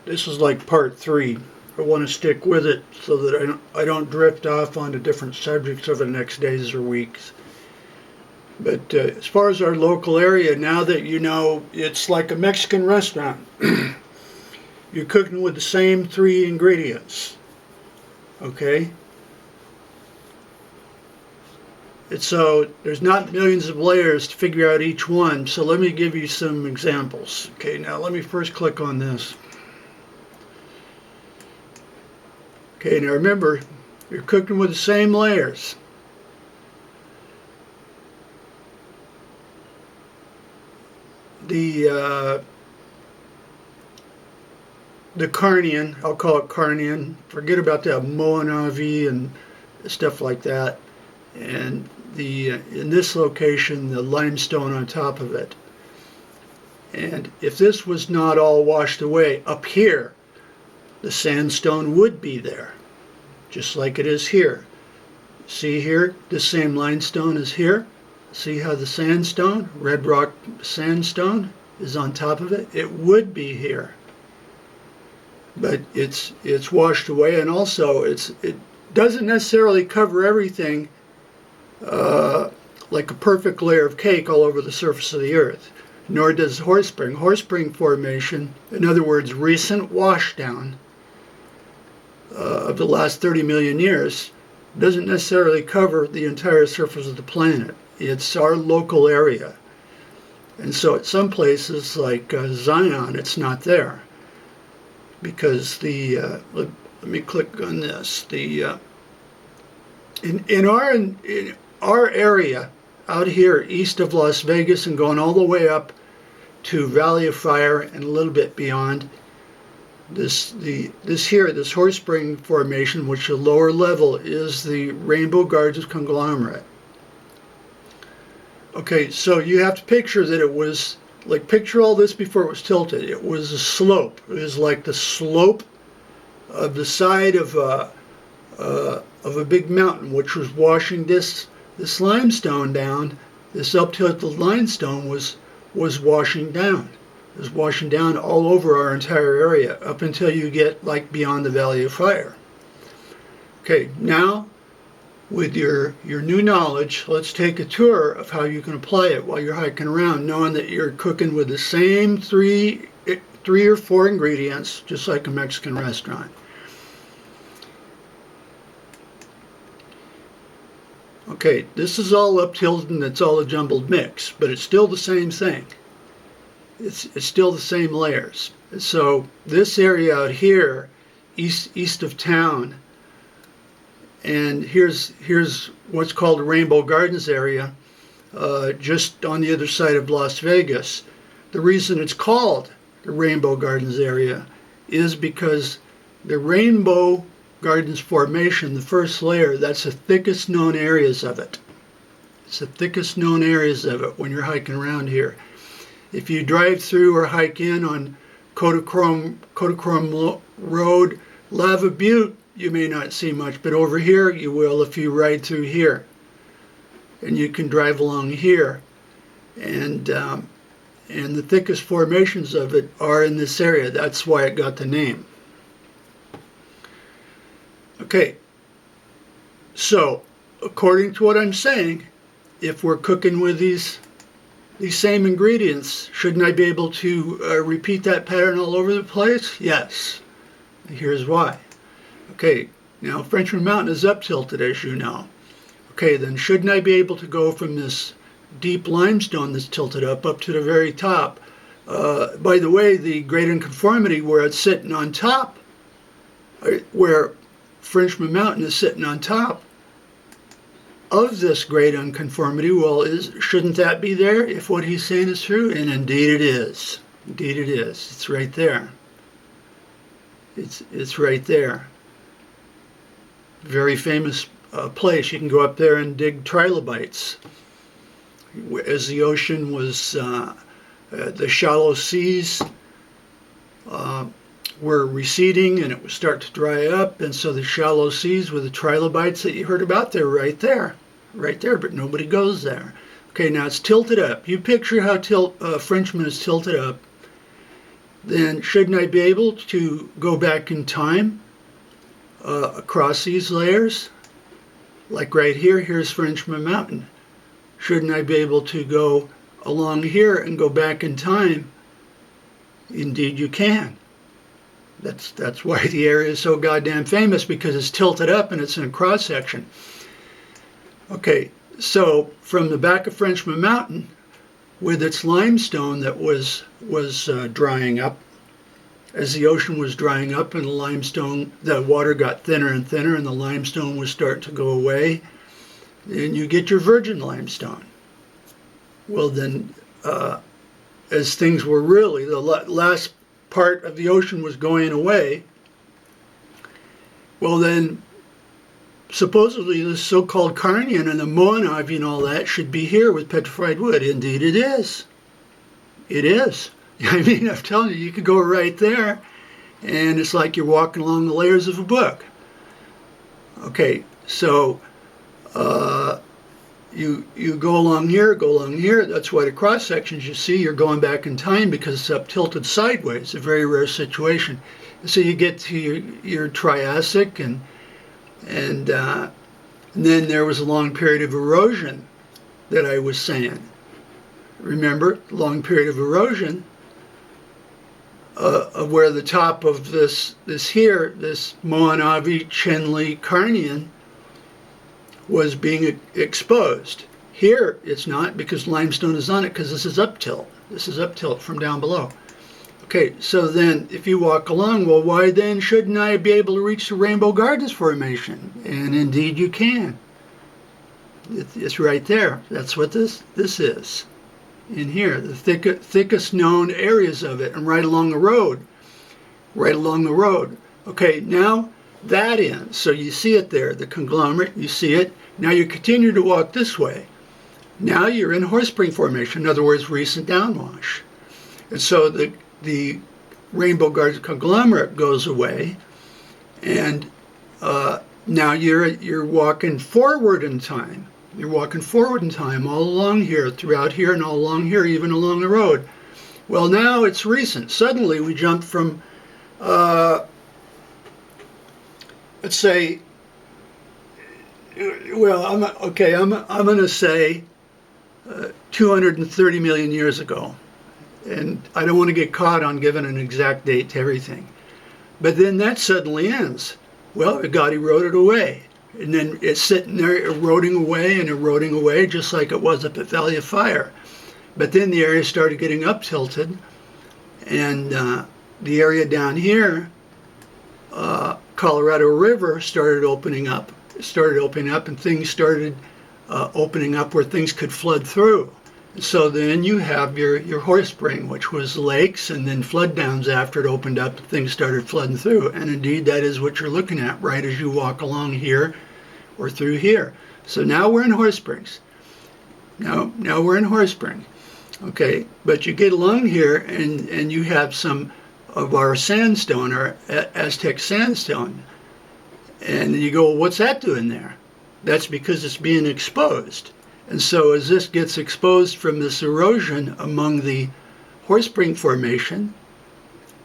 this is like part 3. I want to stick with it so that I don't drift off onto different subjects over the next days or weeks. But as far as our local area, now that you know it's like a Mexican restaurant, you're cooking with the same 3 ingredients. Okay? And so there's not millions of layers to figure out each one, so let me give you some examples. Okay, now let me first click on this. Okay, now remember, you're cooking with the same layers. The Carnian, I'll call it Carnian. Forget about that Moanavi and stuff like that. And in this location, the limestone on top of it. And if this was not all washed away, up here, the sandstone would be there, just like it is here. See here, the same limestone is here. See how the sandstone, red rock sandstone, is on top of it? It would be here. But it's washed away, and also it doesn't necessarily cover everything like a perfect layer of cake all over the surface of the earth. Nor does horsepring. Horsepring formation, in other words, recent washdown of the last 30 million years, doesn't necessarily cover the entire surface of the planet. It's our local area. And so at some places like Zion, it's not there. Because let me click on this. In our area out here east of Las Vegas and going all the way up to Valley of Fire and a little bit beyond, this horsespring formation, which the lower level is the Rainbow Gardens Conglomerate. Okay, so you have to picture that it was like, picture all this before it was tilted. It was a slope. It was like the slope of the side of a big mountain, which was washing this limestone down. This up-tilted limestone was washing down. It was washing down all over our entire area up until you get like beyond the Valley of Fire. Okay, now with your new knowledge, let's take a tour of how you can apply it while you're hiking around, knowing that you're cooking with the same three or four ingredients, just like a Mexican restaurant. Okay, this is all up-tilted and it's all a jumbled mix, but it's still the same thing. It's still the same layers. So this area out here, east of town, and here's what's called the Rainbow Gardens area, just on the other side of Las Vegas. The reason it's called the Rainbow Gardens area is because the Rainbow Gardens formation, the first layer, that's the thickest known areas of it. It's the thickest known areas of it when you're hiking around here. If you drive through or hike in on Kodachrome Road, Lava Butte, you may not see much, but over here you will if you ride through here. And you can drive along here. And the thickest formations of it are in this area. That's why it got the name. Okay, so according to what I'm saying, if we're cooking with these same ingredients, shouldn't I be able to repeat that pattern all over the place? Yes. Here's why. Okay, now Frenchman Mountain is up-tilted, as you know. Okay, then shouldn't I be able to go from this deep limestone that's tilted up to the very top? By the way, the great unconformity where it's sitting on top, where Frenchman Mountain is sitting on top of this great unconformity, well, shouldn't that be there if what he's saying is true? And indeed it is. Indeed it is. It's right there. It's right there. Very famous place. You can go up there and dig trilobites. As the ocean was, the shallow seas were receding and it would start to dry up, and so the shallow seas with the trilobites that you heard about, they're right there, but nobody goes there. Okay, now it's tilted up. You picture how Frenchman is tilted up, then shouldn't I be able to go back in time across these layers? Like right here, here's Frenchman Mountain. Shouldn't I be able to go along here and go back in time? Indeed you can. That's why the area is so goddamn famous, because it's tilted up and it's in a cross section. Okay, so from the back of Frenchman Mountain, with its limestone that was drying up, as the ocean was drying up and the water got thinner and thinner and the limestone was starting to go away, then you get your virgin limestone. Well then, as things were really, the last part of the ocean was going away, well then, supposedly the so-called Carnian and the Moanavi and all that should be here with petrified wood. Indeed it is. It is. I mean, I'm telling you, you could go right there and it's like you're walking along the layers of a book. Okay, so you go along here, that's why the cross sections you see, you're going back in time because it's up tilted sideways, a very rare situation. So you get to your Triassic and then there was a long period of erosion that I was saying. Remember, long period of erosion of where the top of this Moanavi Chenli Carnian was being exposed. Here it's not, because limestone is on it, because this is up tilt. This is up tilt from down below. Okay, so then if you walk along, well, why then shouldn't I be able to reach the Rainbow Gardens Formation? And indeed you can. It's right there. That's what this is. In here, the thickest known areas of it, and right along the road. Right along the road. Okay, now that ends. So you see it there, the conglomerate, you see it. Now you continue to walk this way. Now you're in horsepring formation, in other words, recent downwash. And so the Rainbow Gardens conglomerate goes away, and now you're walking forward in time. You're walking forward in time all along here, throughout here, and all along here, even along the road. Well, now it's recent. Suddenly we jump from let's say, well, I'm going to say 230 million years ago. And I don't want to get caught on giving an exact date to everything. But then that suddenly ends. Well, it got eroded away. And then it's sitting there eroding away, just like it was up at Valley of Fire. But then the area started getting up tilted, and the area down here, Colorado River, started opening up, and things started opening up where things could flood through. So then you have your horsepring, which was lakes, and then flood downs after it opened up, things started flooding through. And indeed, that is what you're looking at right as you walk along here or through here. So now we're in horsesprings. Now we're in horsespring. Okay, but you get along here and you have some of our sandstone, our Aztec sandstone. And you go, well, what's that doing there? That's because it's being exposed. And so as this gets exposed from this erosion among the horsespring formation,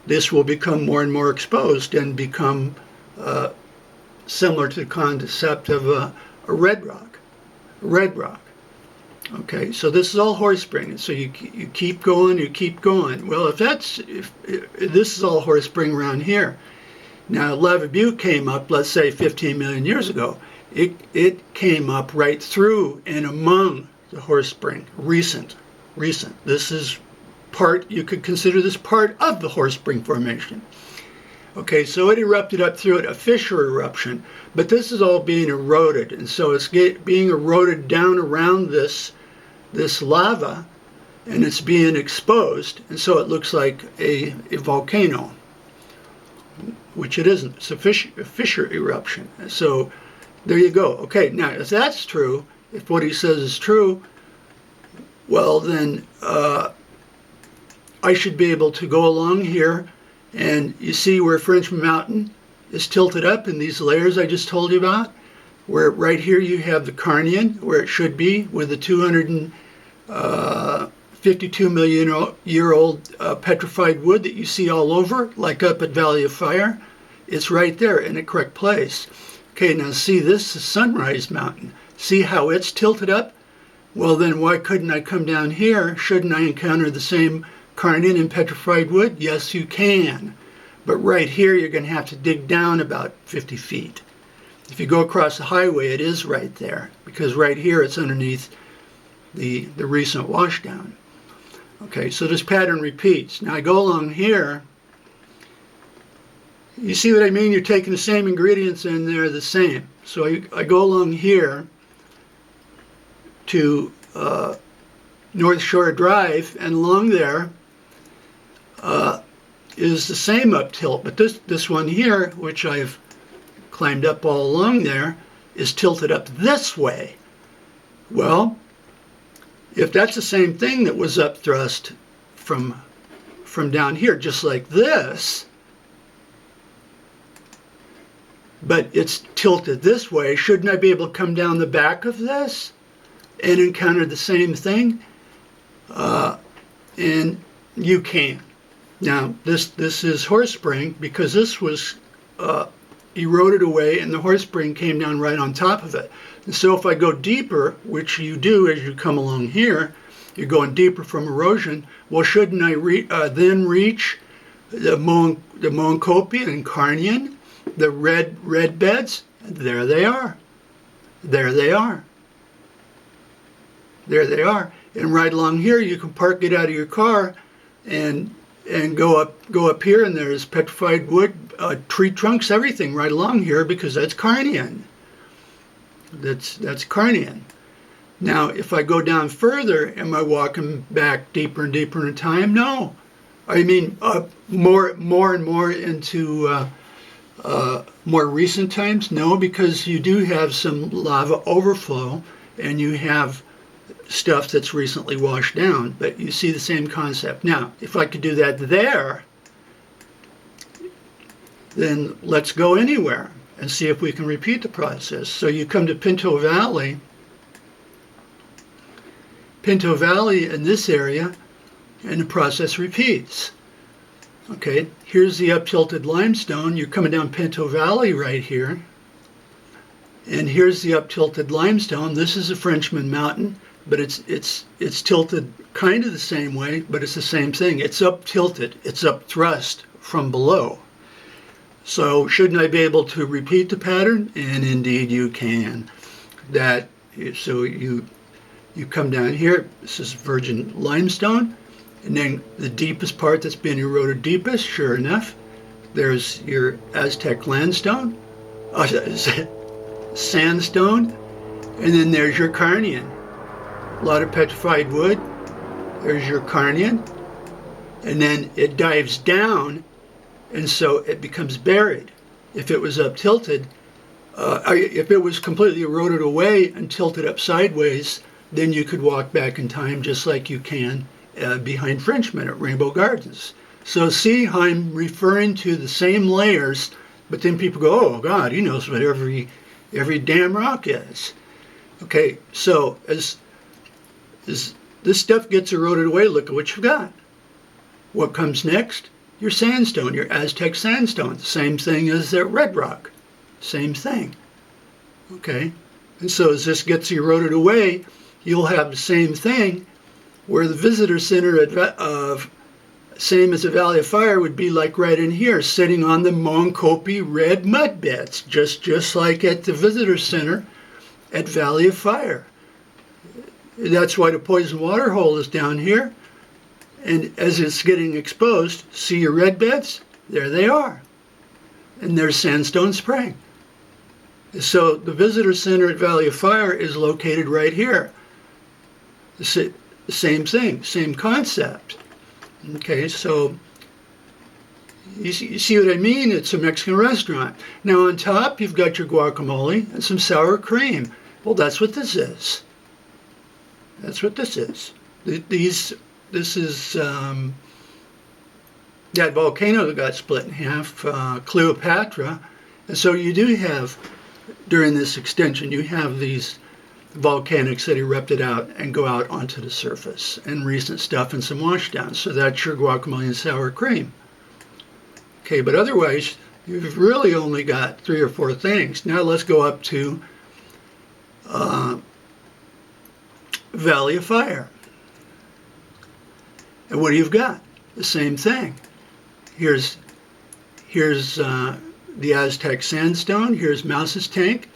this will become more and more exposed and become similar to the concept of a red rock. Okay, so this is all horsespring. So you keep going, Well, if this is all horsespring around here. Now, Lava Butte came up, let's say 15 million years ago. It came up right through and among the horsespring, recent. This is part, you could consider this part of the horsespring formation. Okay, so it erupted up through it, a fissure eruption, but this is all being eroded, and so it's being eroded down around this lava, and it's being exposed, and so it looks like a volcano, which it isn't. It's a fissure eruption. So there you go. Okay, now if that's true, if what he says is true, well then I should be able to go along here, and you see where Frenchman Mountain is tilted up in these layers I just told you about, where right here you have the Carnian, where it should be, with the 230 52 million year old petrified wood that you see all over, like up at Valley of Fire. It's right there in the correct place. Okay, now see, this is Sunrise Mountain. See how it's tilted up? Well, then why couldn't I come down here? Shouldn't I encounter the same Carnian and petrified wood? Yes, you can. But right here, you're going to have to dig down about 50 feet. If you go across the highway, it is right there, because right here it's underneath the recent washdown. Okay, so this pattern repeats. Now I go along here. You see what I mean? You're taking the same ingredients and they're the same. So I go along here to North Shore Drive, and along there is the same up tilt, but this one here, which I've climbed up all along there, is tilted up this way. Well, if that's the same thing that was up thrust from down here, just like this, but it's tilted this way, shouldn't I be able to come down the back of this and encounter the same thing? And you can. Now, this is horsepring, because this was eroded away and the horsepring came down right on top of it. And so if I go deeper, which you do as you come along here, you're going deeper from erosion, well, shouldn't I then reach the Moenkopi and Carnian, the red beds? There they are. There they are. There they are. And right along here, you can park it out of your car and go up here, and there's petrified wood, tree trunks, everything right along here, because that's Carnian. That's Carnian. Now, if I go down further, am I walking back deeper and deeper in time? No. I mean, more and more into more recent times? No, because you do have some lava overflow, and you have stuff that's recently washed down, but you see the same concept. Now, if I could do that there, then let's go anywhere and see if we can repeat the process. So you come to Pinto Valley in this area, and the process repeats. Okay, here's the up-tilted limestone. You're coming down Pinto Valley right here, and here's the up-tilted limestone. This is a Frenchman mountain, but it's tilted kind of the same way, but it's the same thing. It's up-tilted, it's up-thrust from below. So shouldn't I be able to repeat the pattern? And indeed you can. So you come down here, this is virgin limestone, and then the deepest part that's been eroded deepest, sure enough, there's your Aztec sandstone, and then there's your Carnian. A lot of petrified wood, there's your Carnian, and then it dives down, and so it becomes buried. If it was up tilted, if it was completely eroded away and tilted up sideways, then you could walk back in time just like you can behind Frenchman at Rainbow Gardens. So see how I'm referring to the same layers, but then people go, oh God, he knows what every damn rock is. Okay, so as this stuff gets eroded away, look at what you've got. What comes next? Your sandstone, your Aztec sandstone. The same thing as that red rock. Same thing. Okay, and so as this gets eroded away, you'll have the same thing where the visitor center of same as the Valley of Fire would be like right in here, sitting on the Moenkopi red mud beds, just like at the visitor center at Valley of Fire. That's why the poison water hole is down here. And as it's getting exposed, see your red beds? There they are. And there's Sandstone Spring. So the visitor center at Valley of Fire is located right here. The same thing, same concept. Okay, so you see what I mean? It's a Mexican restaurant. Now on top, you've got your guacamole and some sour cream. Well, that's what this is. That's what this is. This is that volcano that got split in half, Cleopatra. And so you do have, during this extension, you have these volcanics that erupted out and go out onto the surface, and recent stuff and some washdowns. So that's your guacamole and sour cream. Okay, but otherwise, you've really only got 3 or 4 things. Now let's go up to Valley of Fire. And what do you've got? The same thing. Here's the Aztec sandstone. Here's Mouse's Tank.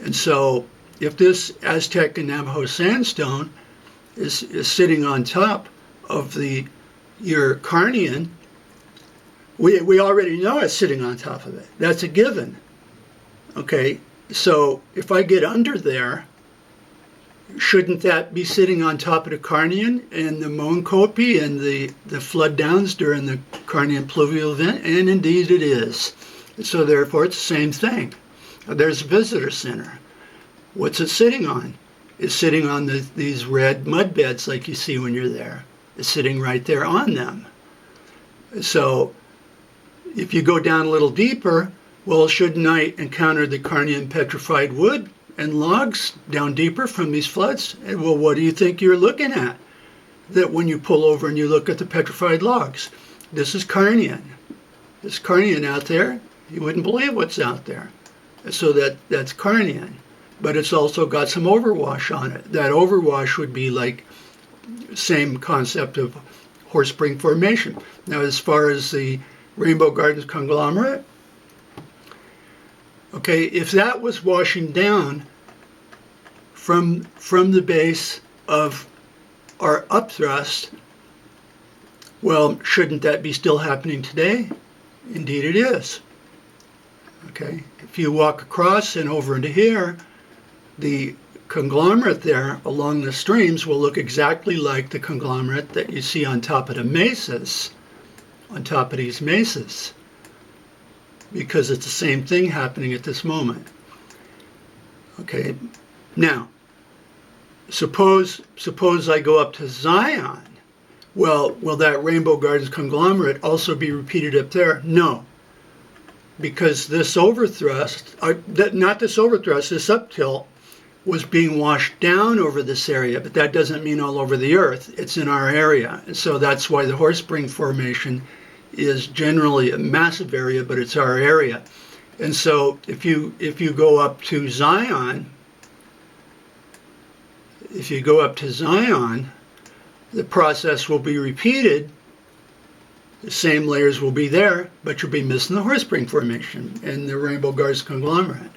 And so if this Aztec and Navajo sandstone is sitting on top of your Carnian, we already know it's sitting on top of it. That's a given. Okay, so if I get under there, shouldn't that be sitting on top of the Carnian and the Moenkopi and the flood downs during the Carnian pluvial event? And indeed it is. So therefore it's the same thing. There's a visitor center. What's it sitting on? It's sitting on these red mud beds like you see when you're there. It's sitting right there on them. So if you go down a little deeper, well, shouldn't I encounter the Carnian petrified wood and logs down deeper from these floods? And well, what do you think you're looking at? That when you pull over and you look at the petrified logs, this is Carnian. This Carnian out there, you wouldn't believe what's out there. So that's Carnian. But it's also got some overwash on it. That overwash would be like same concept of horsepring formation. Now, as far as the Rainbow Gardens conglomerate, okay, if that was washing down from the base of our upthrust, well, shouldn't that be still happening today? Indeed it is. Okay, if you walk across and over into here, the conglomerate there along the streams will look exactly like the conglomerate that you see on top of the mesas, on top of these mesas, because it's the same thing happening at this moment. Okay, now, suppose I go up to Zion. Well, will that Rainbow Gardens conglomerate also be repeated up there? No, because this overthrust, not this overthrust, this uptilt was being washed down over this area, but that doesn't mean all over the earth. It's in our area. And so that's why the horsespring formation is generally a massive area, but it's our area. And so if you go up to Zion, the process will be repeated. The same layers will be there, but you'll be missing the horsespring formation and the Rainbow Gardens conglomerate.